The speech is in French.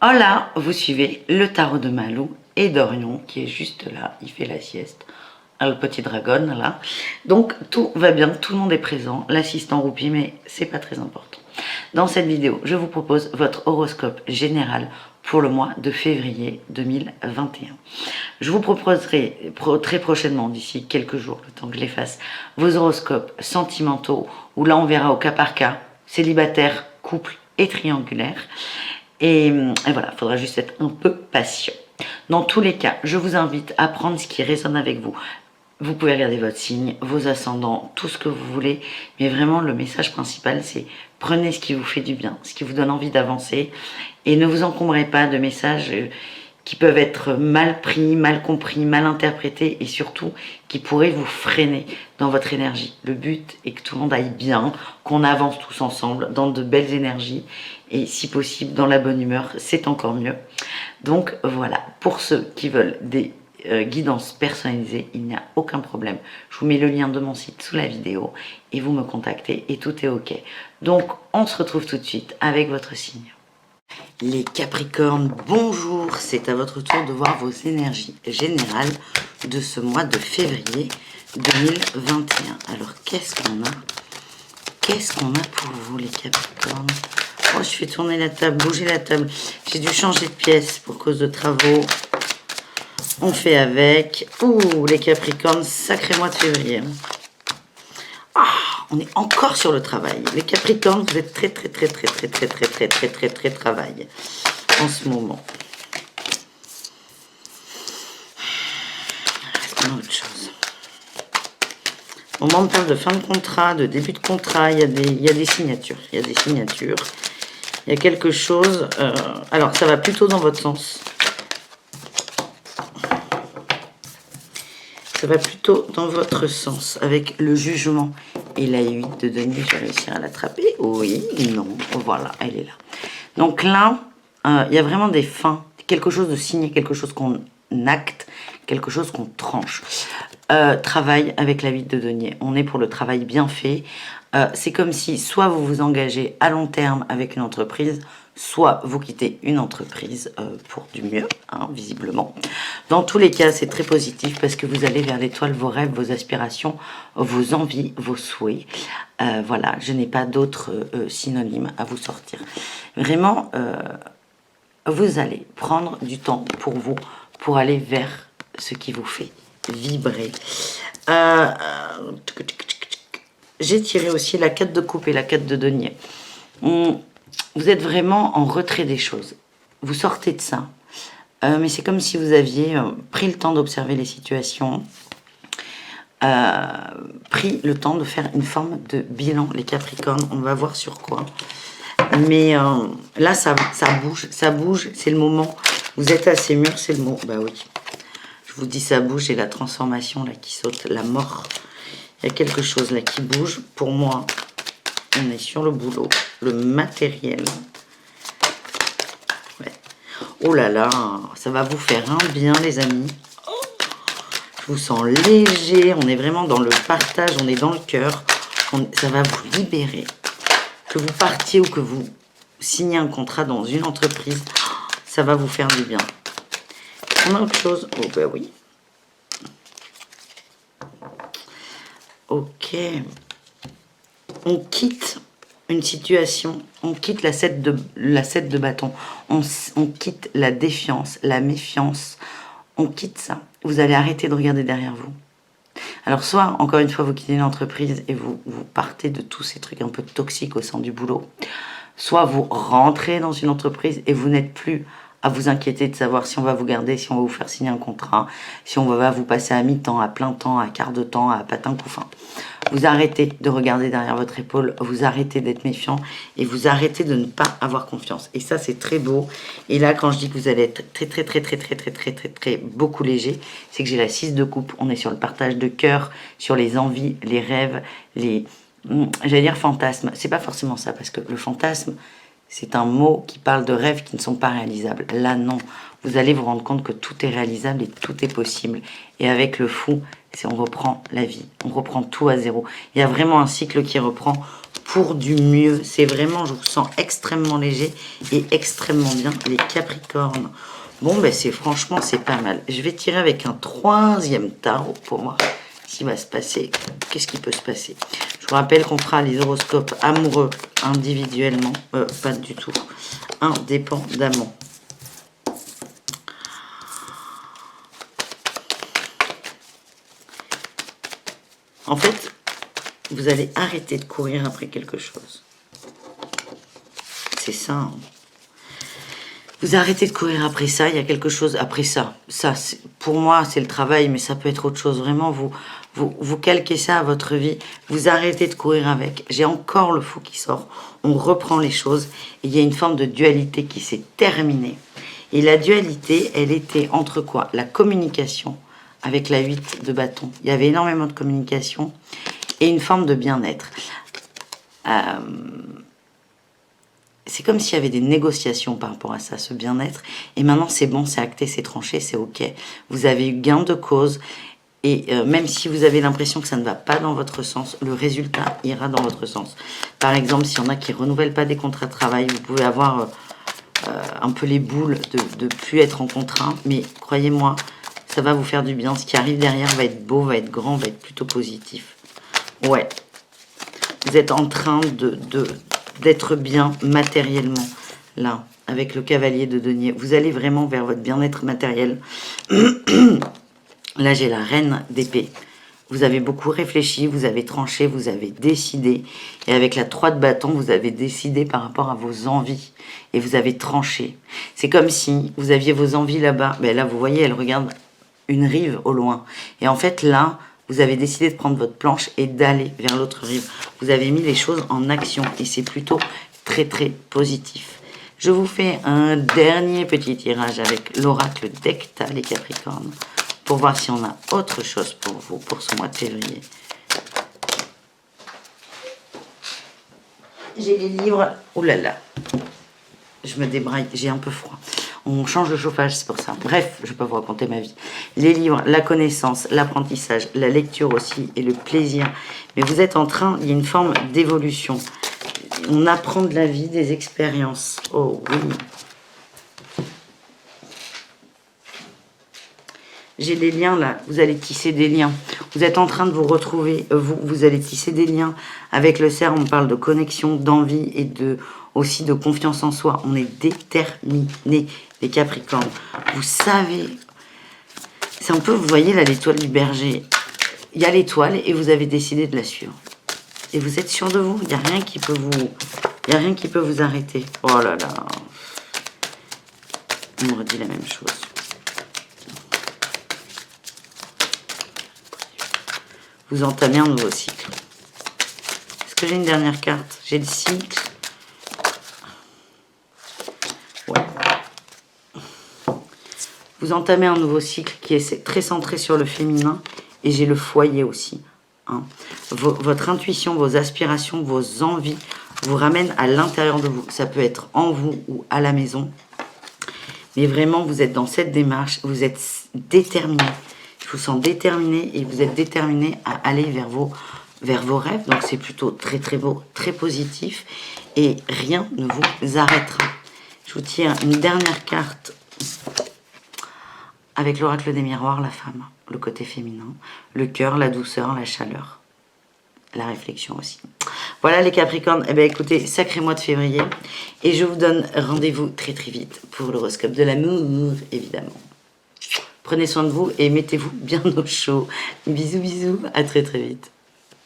Hola, vous suivez le tarot de Malou et d'Orion qui est juste là, il fait la sieste. Le petit dragon là. Donc tout va bien, tout le monde est présent, l'assistant roupie, mais c'est pas très important. Dans cette vidéo, je vous propose votre horoscope général pour le mois de février 2021. Je vous proposerai très prochainement, d'ici quelques jours, le temps que je les fasse, vos horoscopes sentimentaux, où là on verra au cas par cas, célibataire, couple et triangulaire. Et voilà, il faudra juste être un peu patient. Dans tous les cas, je vous invite à prendre ce qui résonne avec vous. Vous pouvez regarder votre signe, vos ascendants, tout ce que vous voulez. Mais vraiment, le message principal, c'est prenez ce qui vous fait du bien, ce qui vous donne envie d'avancer. Et ne vous encombrez pas de messages qui peuvent être mal pris, mal compris, mal interprétés et surtout qui pourraient vous freiner dans votre énergie. Le but est que tout le monde aille bien, qu'on avance tous ensemble dans de belles énergies et si possible dans la bonne humeur, c'est encore mieux. Donc voilà, pour ceux qui veulent des guidances personnalisées, il n'y a aucun problème. Je vous mets le lien de mon site sous la vidéo et vous me contactez et tout est ok. Donc on se retrouve tout de suite avec votre signe. Les Capricornes, bonjour, c'est à votre tour de voir vos énergies générales de ce mois de février 2021. Alors, qu'est-ce qu'on a? Qu'est-ce qu'on a pour vous, les Capricornes? Oh, je fais tourner la table, bouger la table. J'ai dû changer de pièce pour cause de travaux. On fait avec. Ouh, les Capricornes, sacré mois de février. Ah, on est encore sur le travail. Les Capricornes, vous êtes très travail en ce moment. Est-ce qu'on a autre chose? Au moment, on parle de fin de contrat, de début de contrat. Il y a des signatures. Il y a des signatures. Il y a quelque chose. Alors, ça va plutôt dans votre sens. Ça va plutôt dans votre sens avec le jugement et la 8 de denier. Je vais réussir à l'attraper. Oui, non, voilà, elle est là. Donc là, il y a vraiment des fins, quelque chose de signé, quelque chose qu'on acte, quelque chose qu'on tranche. Travail avec la 8 de denier. On est pour le travail bien fait. C'est comme si soit vous vous engagez à long terme avec une entreprise, soit vous quittez une entreprise pour du mieux, hein, visiblement. Dans tous les cas, c'est très positif parce que vous allez vers l'étoile, vos rêves, vos aspirations, vos envies, vos souhaits. Voilà, je n'ai pas d'autres synonymes à vous sortir. Vraiment, vous allez prendre du temps pour vous, pour aller vers ce qui vous fait vibrer. J'ai tiré aussi la 4 de coupe et la 4 de denier. Vous êtes vraiment en retrait des choses. Vous sortez de ça. Mais c'est comme si vous aviez pris le temps d'observer les situations, pris le temps de faire une forme de bilan, les Capricornes. On va voir sur quoi. Mais là, ça bouge, c'est le moment. Vous êtes assez mûr, c'est le moment. Bah oui. Je vous dis, ça bouge, et la transformation là qui saute, la mort. Il y a quelque chose là qui bouge. Pour moi, on est sur le boulot, le matériel. Ouais. Oh là là, ça va vous faire un bien, les amis. Je vous sens léger. On est vraiment dans le partage, on est dans le cœur. Ça va vous libérer. Que vous partiez ou que vous signez un contrat dans une entreprise, ça va vous faire du bien. On a autre chose? Oh ben oui. Ok. On quitte une situation, on quitte la 7 de bâton, on quitte la défiance, la méfiance, on quitte ça. Vous allez arrêter de regarder derrière vous. Alors soit, encore une fois, vous quittez une entreprise et vous partez de tous ces trucs un peu toxiques au sein du boulot, soit vous rentrez dans une entreprise et vous n'êtes plus à vous inquiéter de savoir si on va vous garder, si on va vous faire signer un contrat, si on va vous passer à mi-temps, à plein temps, à quart de temps, à patin couffin. Vous arrêtez de regarder derrière votre épaule, vous arrêtez d'être méfiant et vous arrêtez de ne pas avoir confiance. Et ça, c'est très beau. Et là, quand je dis que vous allez être très beaucoup léger, c'est que j'ai la 6 de coupe. On est sur le partage de cœur, sur les envies, les rêves, j'allais dire fantasmes. C'est pas forcément ça, parce que le fantasme, c'est un mot qui parle de rêves qui ne sont pas réalisables. Là, non. Vous allez vous rendre compte que tout est réalisable et tout est possible. Et avec le fou, on reprend la vie. On reprend tout à zéro. Il y a vraiment un cycle qui reprend pour du mieux. C'est vraiment, je vous sens extrêmement léger et extrêmement bien, les Capricornes. Bon, ben franchement, c'est pas mal. Je vais tirer avec un troisième tarot pour voir ce qui va se passer. Qu'est-ce qui peut se passer? Je vous rappelle qu'on fera les horoscopes amoureux individuellement, pas du tout, indépendamment. En fait, vous allez arrêter de courir après quelque chose. C'est ça. Hein. Vous arrêtez de courir après ça, il y a quelque chose après ça. Ça, pour moi, c'est le travail, mais ça peut être autre chose. Vraiment, vous calquez ça à votre vie, vous arrêtez de courir avec. J'ai encore le fou qui sort. On reprend les choses. Et il y a une forme de dualité qui s'est terminée. Et la dualité, elle était entre quoi? La communication avec la 8 de bâton. Il y avait énormément de communication et une forme de bien-être. C'est comme s'il y avait des négociations par rapport à ça, ce bien-être. Et maintenant, c'est bon, c'est acté, c'est tranché, c'est OK. Vous avez eu gain de cause. Et même si vous avez l'impression que ça ne va pas dans votre sens, le résultat ira dans votre sens. Par exemple, s'il y en a qui ne renouvellent pas des contrats de travail, vous pouvez avoir un peu les boules de ne plus être en contrat. Mais croyez-moi, ça va vous faire du bien. Ce qui arrive derrière va être beau, va être grand, va être plutôt positif. Ouais. Vous êtes en train d'être bien matériellement, là, avec le cavalier de denier. Vous allez vraiment vers votre bien-être matériel. Là, j'ai la reine d'épée. Vous avez beaucoup réfléchi, vous avez tranché, vous avez décidé. Et avec la 3 de bâton, vous avez décidé par rapport à vos envies. Et vous avez tranché. C'est comme si vous aviez vos envies là-bas. Ben là, vous voyez, elle regarde une rive au loin. Et en fait, là, vous avez décidé de prendre votre planche et d'aller vers l'autre rive. Vous avez mis les choses en action. Et c'est plutôt très, très positif. Je vous fais un dernier petit tirage avec l'oracle d'Hecta, les Capricornes, pour voir si on a autre chose pour vous, pour ce mois de février. J'ai les livres... Oh là là, je me débraille, j'ai un peu froid. On change de chauffage, c'est pour ça. Bref, je ne vais pas vous raconter ma vie. Les livres, la connaissance, l'apprentissage, la lecture aussi et le plaisir. Mais vous êtes en train, il y a une forme d'évolution. On apprend de la vie, des expériences. Oh oui. J'ai des liens là, vous allez tisser des liens. Vous êtes en train de vous retrouver, vous allez tisser des liens. Avec le cerf, on parle de connexion, d'envie et aussi de confiance en soi. On est déterminés, les Capricornes. Vous savez, c'est un peu, vous voyez là, l'étoile du berger. Il y a l'étoile et vous avez décidé de la suivre. Et vous êtes sûr de vous, il n'y a rien qui peut vous arrêter. Oh là là. On me redit la même chose. Vous entamez un nouveau cycle. Est-ce que j'ai une dernière carte? J'ai le cycle. Ouais. Vous entamez un nouveau cycle qui est très centré sur le féminin. Et j'ai le foyer aussi. Hein. Votre intuition, vos aspirations, vos envies vous ramènent à l'intérieur de vous. Ça peut être en vous ou à la maison. Mais vraiment, vous êtes dans cette démarche. Vous êtes déterminé. Je vous sens déterminé et vous êtes déterminé à aller vers vos rêves. Donc c'est plutôt très très beau, très positif. Et rien ne vous arrêtera. Je vous tire une dernière carte avec l'oracle des miroirs, la femme, le côté féminin, le cœur, la douceur, la chaleur, la réflexion aussi. Voilà les Capricornes. Eh bien écoutez, sacré mois de février. Et je vous donne rendez-vous très très vite pour l'horoscope de l'amour, évidemment. Prenez soin de vous et mettez-vous bien au chaud. Bisous, bisous, à très très vite.